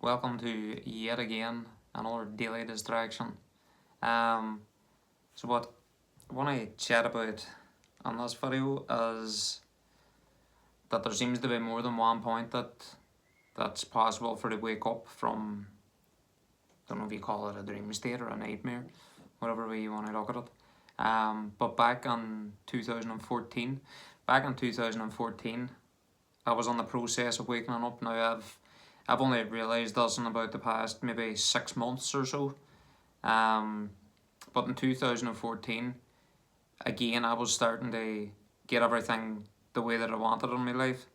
Welcome to yet again another daily distraction. Um, so what I want to chat about on this video is that there seems to be more than one point that's possible for to wake up from. I don't know if you call it a dream state or a nightmare, whatever way you want to look at it. But back in 2014, I was on the process of waking up. Now I've only realised this in about the past maybe 6 months or so. But in 2014, again, I was starting to get everything the way that I wanted in my life.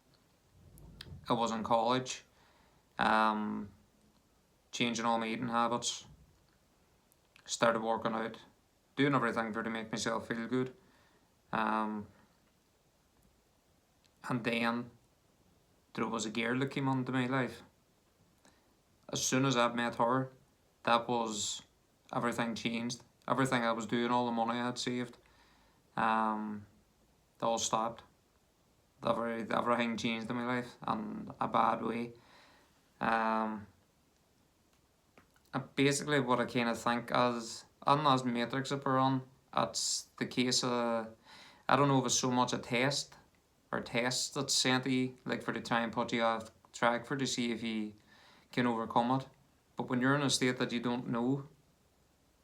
I was in college, um, changing all my eating habits, started working out, doing everything for to make myself feel good. Um, and then there was a girl that came into my life. As soon as I met her, that was everything changed. Everything I was doing, all the money I had saved, it all stopped. Everything changed in my life in a bad way. And basically, what I kind of think is, on this matrix that we're on, it's the case of, I don't know if it's so much a test or tests that's sent to you, like for to try and put you off track for to see if you can overcome it. But when you're in a state that you don't know,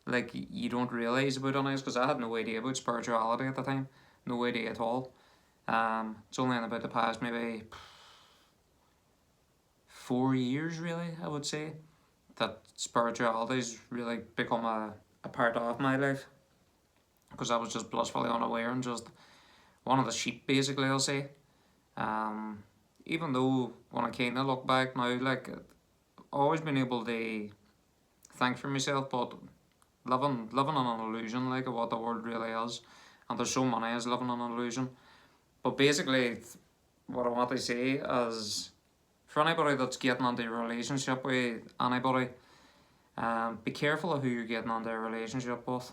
like you don't realise about it, because I had no idea about spirituality at the time, no idea at all. It's only in about the past maybe 4 years, really, I would say, that spirituality's really become a part of my life, because I was just blissfully unaware and just one of the sheep, basically, I'll say. Um, Even though when I kind of look back now, like, I've always been able to think for myself, but living in an illusion, like, of what the world really is, and there's so many is living in an illusion. But basically, what I want to say is, for anybody that's getting into a relationship with anybody, be careful of who you're getting into a relationship with.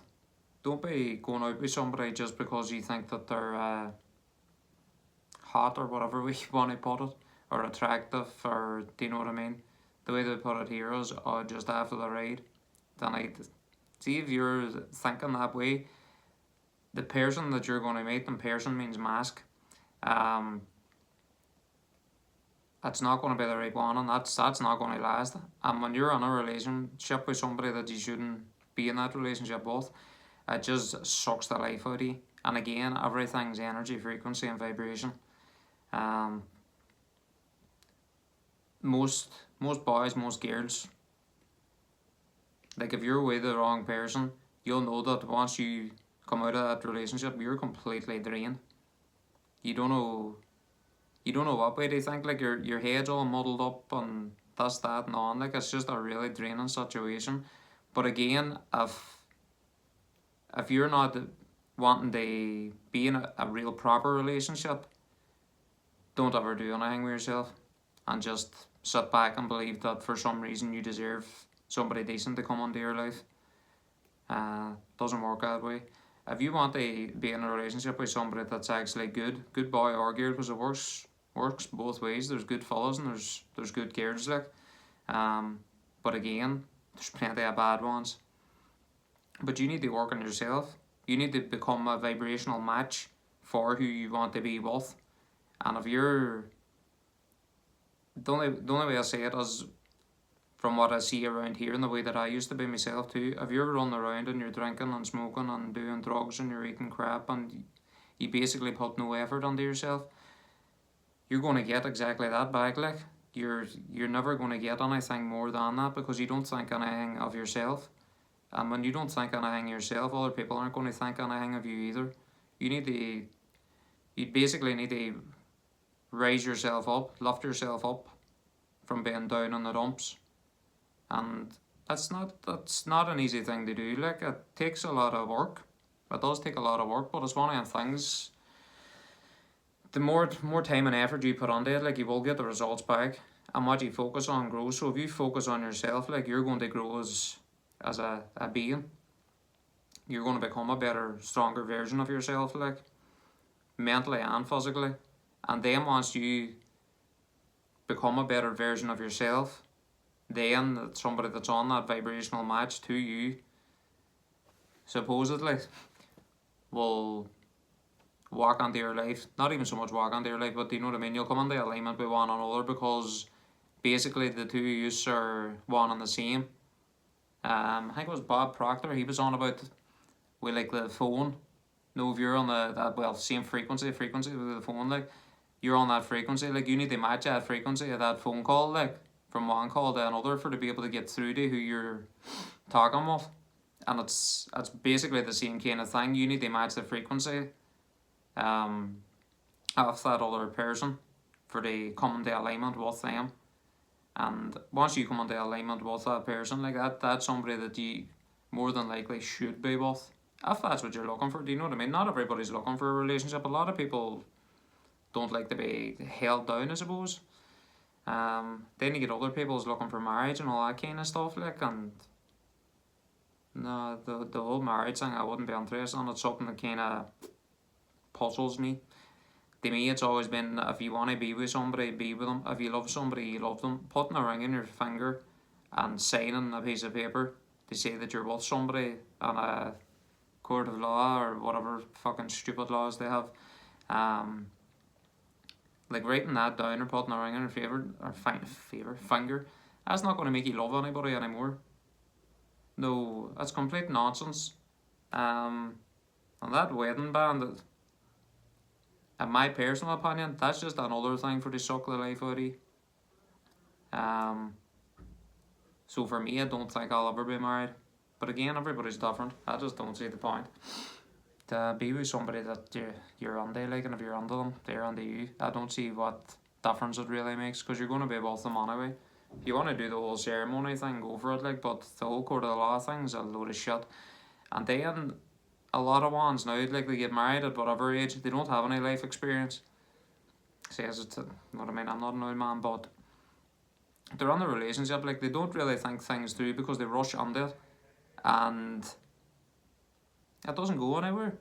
Don't be going out with somebody just because you think that they're hot, or whatever we want to put it, or attractive, or do you know what I mean? The way they put it here is, just after the ride. Then I see, if you're thinking that way, the person that you're going to meet, and person means mask, um, it's not going to be the right one, and that's not going to last. And when you're in a relationship with somebody that you shouldn't be in that relationship with, it just sucks the life out of you. And again, everything's energy, frequency, and vibration. Um, most boys, most girls, like, if you're with the wrong person, you'll know that once you come out of that relationship, you're completely drained. You don't know what way to think. Like, your head's all muddled up and this, that, and on. Like, it's just a really draining situation. But again, if you're not wanting to be in a real proper relationship, don't ever do anything with yourself, and just sit back and believe that for some reason you deserve somebody decent to come into your life. Doesn't work that way. If you want to be in a relationship with somebody that's actually good boy or girl, because it works both ways. There's good fellas and there's good girls, like. But again, there's plenty of bad ones. But you need to work on yourself. You need to become a vibrational match for who you want to be with. And if you're, the only way I say it is, from what I see around here and the way that I used to be myself too, if you're running around and you're drinking and smoking and doing drugs and you're eating crap and you basically put no effort into yourself, you're going to get exactly that back. Like, you're never going to get anything more than that, because you don't think anything of yourself. And when you don't think anything of yourself, other people aren't going to think anything of you either. You basically need to raise yourself up, lift yourself up from being down in the dumps. And that's not an easy thing to do. Like, it takes a lot of work. It does take a lot of work, but it's one of the things. The more time and effort you put onto it, like, you will get the results back. And what you focus on grows. So if you focus on yourself, like, you're going to grow as a being. You're going to become a better, stronger version of yourself, like, mentally and physically. And then once you become a better version of yourself, then somebody that's on that vibrational match to you, supposedly, will walk onto your life. Not even so much walk onto your life, but do you know what I mean? You'll come into alignment with one another because basically the two of you are one and the same. I think it was Bob Proctor, he was on about with like the phone. No, if you're on that same frequency with the phone, like you're on that frequency, like you need to match that frequency of that phone call, like from one call to another for to be able to get through to who you're talking with. And it's basically the same kind of thing. You need to match the frequency of that other person for the come into alignment with them. And once you come into alignment with that person, like that's somebody that you more than likely should be with. If that's what you're looking for, do you know what I mean? Not everybody's looking for a relationship. A lot of people don't like to be held down, I suppose. Then you get other people's looking for marriage and all that kind of stuff, like, and no, the whole marriage thing, I wouldn't be interested in. It's something that kind of puzzles me. To me, it's always been, if you want to be with somebody, be with them. If you love somebody, you love them. Putting a ring in your finger and signing a piece of paper to say that you're with somebody on a court of law or whatever fucking stupid laws they have, like writing that down or putting a ring in your finger, that's not going to make you love anybody anymore. No, that's complete nonsense. And that wedding band, in my personal opinion, that's just another thing for the suck the life out of you. So for me, I don't think I'll ever be married. But again, everybody's different. I just don't see the point. To be with somebody that you're onto, like, and if you're onto them, they're onto you. I don't see what difference it really makes, because you're going to be with them anyway. If you want to do the whole ceremony thing, go for it, like, but the whole court of the law thing's a load of shit. And then a lot of ones now, like, they get married at whatever age, they don't have any life experience. Says it, what I mean, I'm not an old man, but they're on the relationship, like, they don't really think things through because they rush into it, and it doesn't go anywhere.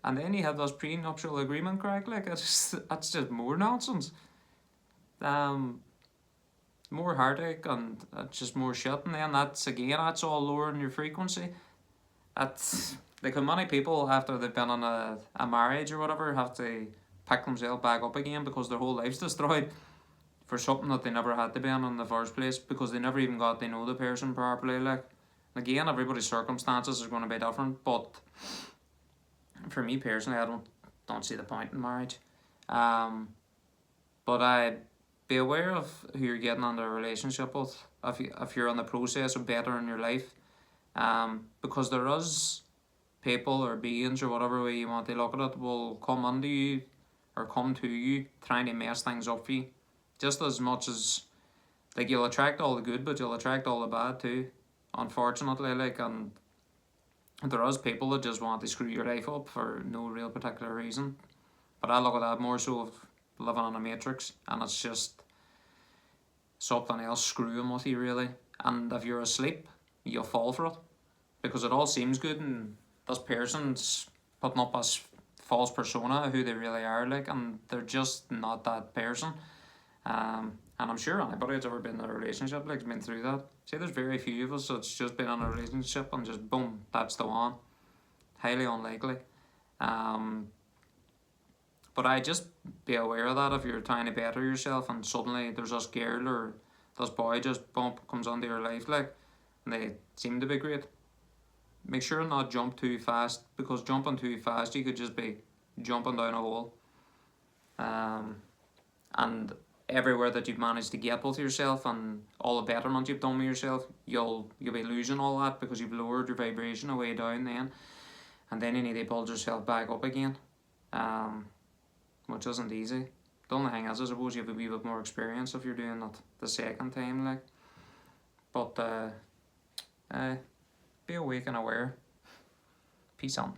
And then you have this prenuptial agreement crack, like, it's just more nonsense. More heartache and just more shit, and then that's all lowering your frequency. That's like how many people after they've been on a marriage or whatever have to pick themselves back up again because their whole life's destroyed for something that they never had to be in the first place, because they never even got to know the person properly. Like, again, everybody's circumstances are going to be different, but for me personally, I don't see the point in marriage. But I be aware of who you're getting into a relationship with if you're in the process of bettering your life. Because there is people or beings or whatever way you want to look at it will come under you or come to you trying to mess things up for you. Just as much as, like, you'll attract all the good, but you'll attract all the bad too, unfortunately. Like, and there is people that just want to screw your life up for no real particular reason. But I look at that more so of living in a matrix, and it's just something else screwing with you, really. And if you're asleep, you'll fall for it, because it all seems good, and this person's putting up this false persona of who they really are, like, and they're just not that person. And I'm sure anybody that's ever been in a relationship, like, has been through that. See, there's very few of us that's just been in a relationship and just boom, that's the one. Highly unlikely. But I just be aware of that if you're trying to better yourself and suddenly there's this girl or this boy just comes onto your life, like, and they seem to be great. Make sure not jump too fast, because jumping too fast you could just be jumping down a hole. And everywhere that you've managed to get with yourself and all the betterment you've done with yourself, you'll be losing all that because you've lowered your vibration away down then, and then you need to build yourself back up again, which isn't easy. The only thing is, I suppose, you have a wee bit more experience if you're doing it the second time, like. But be awake and aware. Peace on.